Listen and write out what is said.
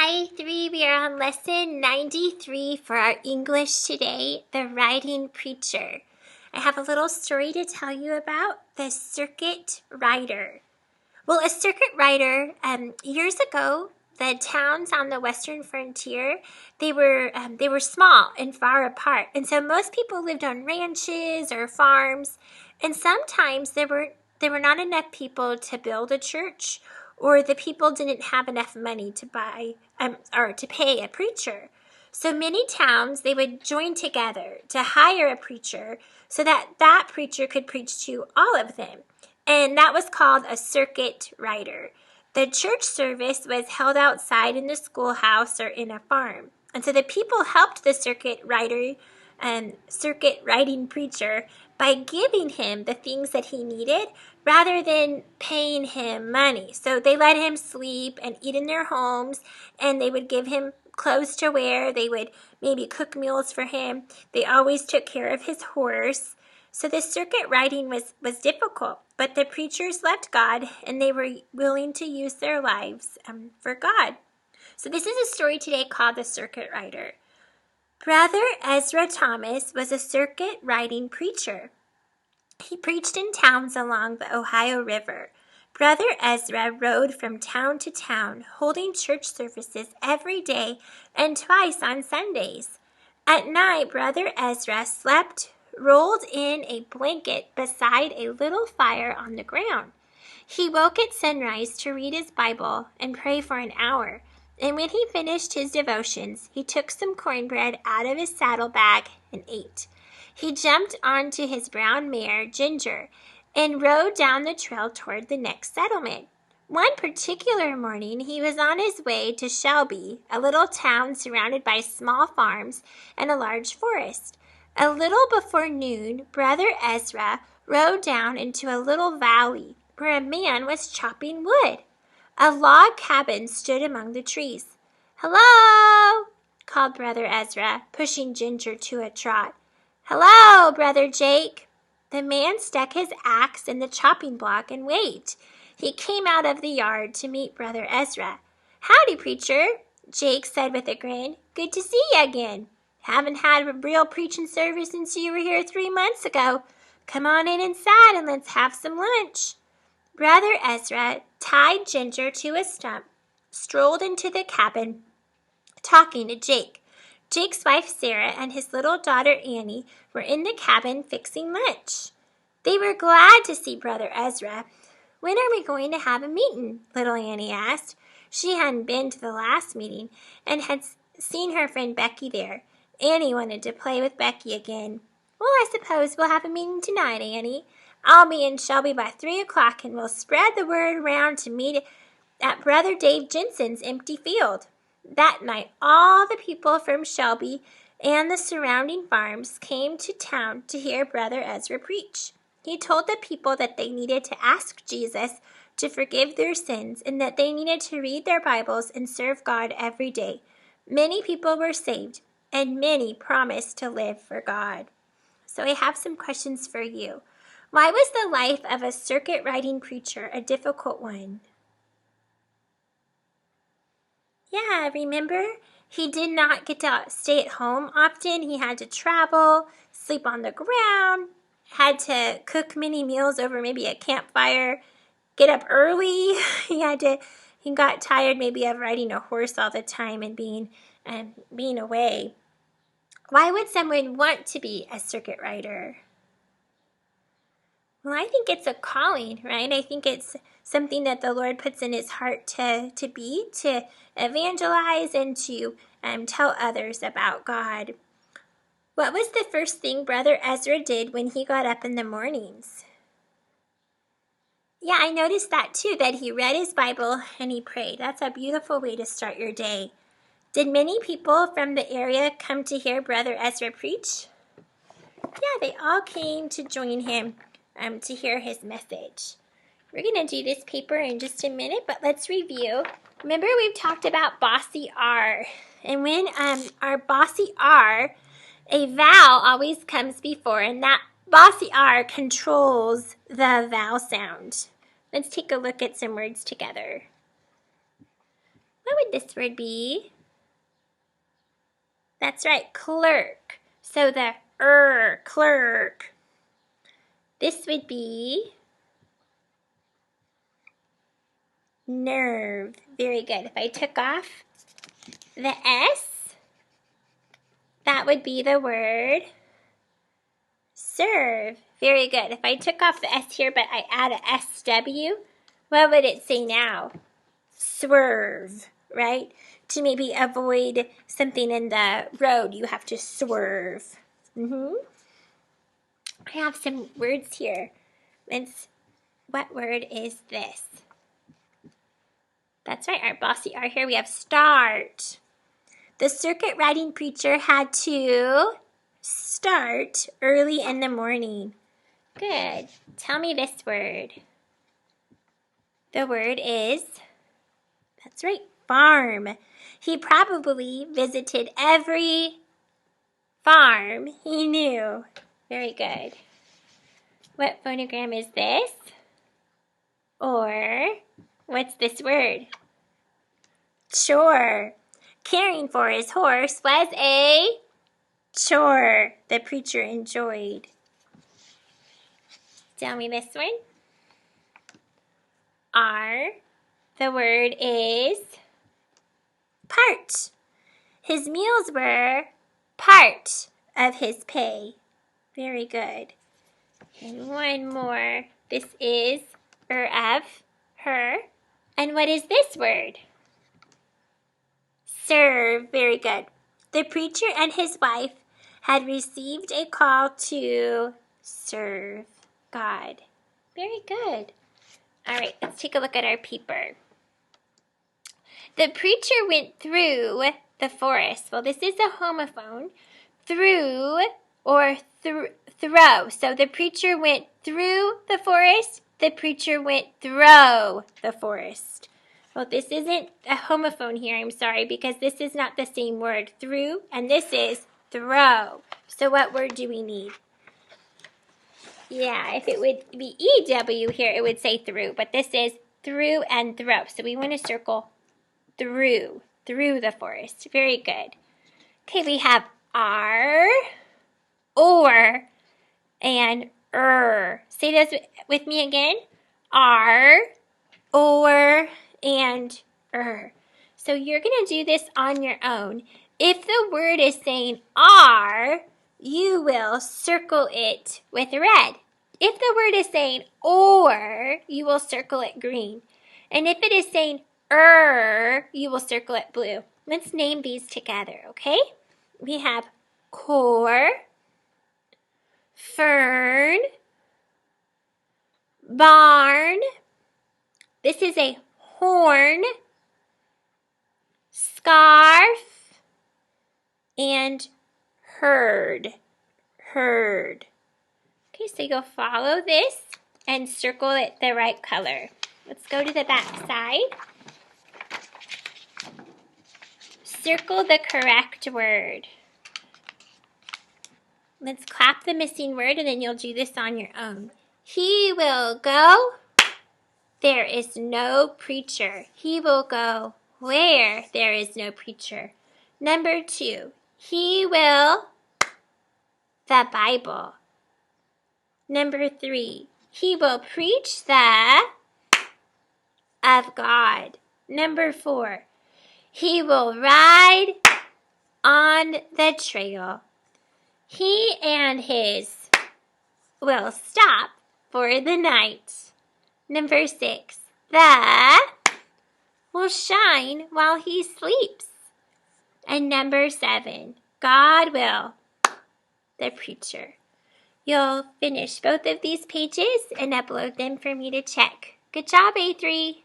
Hi, 3. We are on lesson 93 for our English today, The Riding Preacher. I have a little story to tell you about the circuit rider. Well, a circuit rider, years ago, the towns on the western frontier, they were small and far apart. And so most people lived on ranches or farms. And sometimes there were not enough people to build a church, or the people didn't have enough money to buy or to pay a preacher. So many towns, they would join together to hire a preacher so that preacher could preach to all of them. And that was called a circuit rider. The church service was held outside in the schoolhouse or in a farm. And so the people helped the circuit riding preacher by giving him the things that he needed rather than paying him money. So they let him sleep and eat in their homes, and they would give him clothes to wear. They would maybe cook meals for him. They always took care of his horse. So the circuit riding was difficult, but the preachers loved God, and they were willing to use their lives for God. So this is a story today called The Circuit Rider. Brother Ezra Thomas was a circuit riding preacher. He preached in towns along the Ohio River. Brother Ezra rode from town to town, holding church services every day and twice on Sundays. At night, Brother Ezra slept rolled in a blanket beside a little fire on the ground. He woke at sunrise to read his Bible and pray for an hour. And when he finished his devotions, he took some cornbread out of his saddlebag and ate. He jumped onto his brown mare, Ginger, and rode down the trail toward the next settlement. One particular morning, he was on his way to Shelby, a little town surrounded by small farms and a large forest. A little before noon, Brother Ezra rode down into a little valley where a man was chopping wood. A log cabin stood among the trees. "Hello!" called Brother Ezra, pushing Ginger to a trot. "Hello, Brother Jake." The man stuck his axe in the chopping block and waved. He came out of the yard to meet Brother Ezra. "Howdy, preacher," Jake said with a grin. "Good to see you again. Haven't had a real preaching service since you were here 3 months ago. Come on in inside and let's have some lunch." Brother Ezra tied Ginger to a stump, strolled into the cabin, talking to Jake. Jake's wife Sarah and his little daughter Annie were in the cabin fixing lunch. They were glad to see Brother Ezra. "When are we going to have a meeting?" little Annie asked. She hadn't been to the last meeting and had seen her friend Becky there. Annie wanted to play with Becky again. "Well, I suppose we'll have a meeting tonight, Annie. I'll be in Shelby by 3 o'clock, and we'll spread the word around to meet at Brother Dave Jensen's empty field." That night, all the people from Shelby and the surrounding farms came to town to hear Brother Ezra preach. He told the people that they needed to ask Jesus to forgive their sins and that they needed to read their Bibles and serve God every day. Many people were saved, and many promised to live for God. So I have some questions for you. Why was the life of a circuit riding preacher a difficult one? Yeah, remember? He did not get to stay at home often. He had to travel, sleep on the ground, had to cook many meals over maybe a campfire, get up early. He got tired maybe of riding a horse all the time and being away. Why would someone want to be a circuit rider? Well, I think it's a calling, right? I think it's something that the Lord puts in his heart to evangelize and to tell others about God. What was the first thing Brother Ezra did when he got up in the mornings? Yeah, I noticed that too, that he read his Bible and he prayed. That's a beautiful way to start your day. Did many people from the area come to hear Brother Ezra preach? Yeah, they all came to join him to hear his message. We're going to do this paper in just a minute, but let's review. Remember, we've talked about bossy R. And when our bossy R, a vowel always comes before, and that bossy R controls the vowel sound. Let's take a look at some words together. What would this word be? That's right, clerk. So the clerk. This would be nerve. Very good. If I took off the S, that would be the word serve. Very good. If I took off the S here, but I add a SW, what would it say now? Swerve, right? To maybe avoid something in the road, you have to swerve. I have some words here. What word is this? That's right, our bossy R here. We have start. The circuit riding preacher had to start early in the morning. Good. Tell me this word. The word is, that's right, farm. He probably visited every farm he knew. Very good. What phonogram is this? Or what's this word? Chore. Caring for his horse was a chore the preacher enjoyed. Tell me this one. R. The word is part. His meals were part of his pay. Very good. And one more. This is of, her. And what is this word? Serve. Very good. The preacher and his wife had received a call to serve God. Very good. All right, let's take a look at our paper. The preacher went through the forest. Well, this is a homophone. Through or throw. So the preacher went through the forest. The preacher went through the forest. Well, this isn't a homophone here, I'm sorry, because this is not the same word, through, and this is throw. So what word do we need? Yeah, if it would be EW here, it would say through, but this is through and throw. So we want to circle through the forest. Very good. Okay, we have R, or, and Say those with me again. R, or, and So you're going to do this on your own. If the word is saying R, you will circle it with red. If the word is saying or, you will circle it green. And if it is saying you will circle it blue. Let's name these together, okay? We have core, fern, barn. This is a horn, scarf, and herd. Okay, so you'll follow this and circle it the right color. Let's go to the back side. Circle the correct word. Let's clap the missing word and then you'll do this on your own. He will go. There is no preacher. He will go where there is no preacher. Number 2, he will the Bible. Number 3, he will preach the of God. Number 4, he will ride on the trail. He and his will stop for the night. Number 6, the will shine while he sleeps. And number 7, God will the preacher. You'll finish both of these pages and upload them for me to check. Good job, A3.